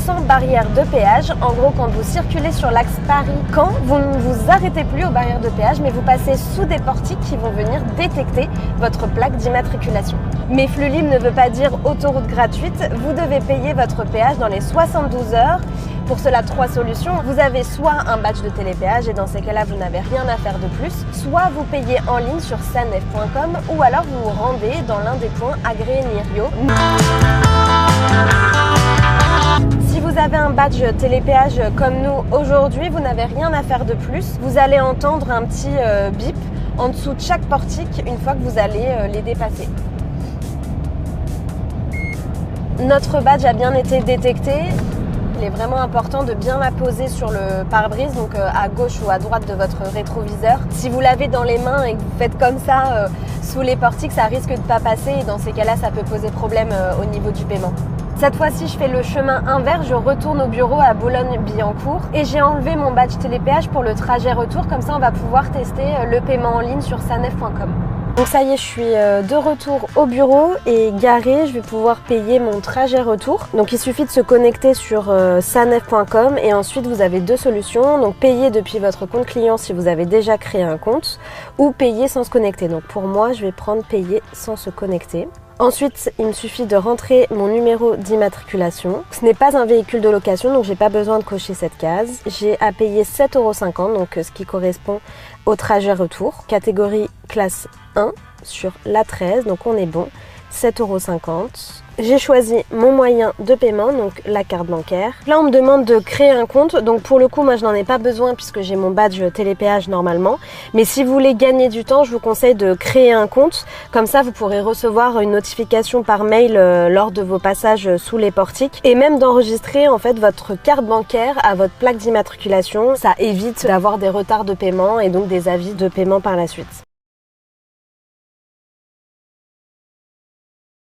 sans barrière de péage. En gros, quand vous circulez sur l'axe Paris-Caen, vous ne vous arrêtez plus aux barrières de péage, mais vous passez sous des portiques qui vont venir détecter votre plaque d'immatriculation. Mais flux libre ne veut pas dire autoroute gratuite. Vous devez payer votre péage dans les 72 heures. Pour cela, 3 solutions. Vous avez soit un badge de télépéage et dans ces cas-là, vous n'avez rien à faire de plus. Soit vous payez en ligne sur sanef.com ou alors vous vous rendez dans l'un des points agréés Nirio. Si vous avez un badge télépéage comme nous aujourd'hui, vous n'avez rien à faire de plus. Vous allez entendre un petit bip en dessous de chaque portique une fois que vous allez les dépasser. Notre badge a bien été détecté. Il est vraiment important de bien la poser sur le pare-brise, donc à gauche ou à droite de votre rétroviseur. Si vous l'avez dans les mains et que vous faites comme ça sous les portiques, ça risque de ne pas passer et dans ces cas-là, ça peut poser problème au niveau du paiement. Cette fois-ci, je fais le chemin inverse, je retourne au bureau à Boulogne-Billancourt et j'ai enlevé mon badge télépéage pour le trajet retour. Comme ça, on va pouvoir tester le paiement en ligne sur sanef.com. Donc ça y est, je suis de retour au bureau et garée, je vais pouvoir payer mon trajet retour. Donc il suffit de se connecter sur sanef.com et ensuite vous avez 2 solutions. Donc payer depuis votre compte client si vous avez déjà créé un compte ou payer sans se connecter. Donc pour moi, je vais prendre payer sans se connecter. Ensuite, il me suffit de rentrer mon numéro d'immatriculation. Ce n'est pas un véhicule de location, donc j'ai pas besoin de cocher cette case. J'ai à payer 7,50 €, donc ce qui correspond au trajet retour. Catégorie classe 1 sur l'A13, donc on est bon. 7,50 €. J'ai choisi mon moyen de paiement, donc la carte bancaire. Là, on me demande de créer un compte. Donc pour le coup, moi, je n'en ai pas besoin puisque j'ai mon badge télépéage normalement. Mais si vous voulez gagner du temps, je vous conseille de créer un compte. Comme ça, vous pourrez recevoir une notification par mail lors de vos passages sous les portiques. Et même d'enregistrer en fait votre carte bancaire à votre plaque d'immatriculation. Ça évite d'avoir des retards de paiement et donc des avis de paiement par la suite.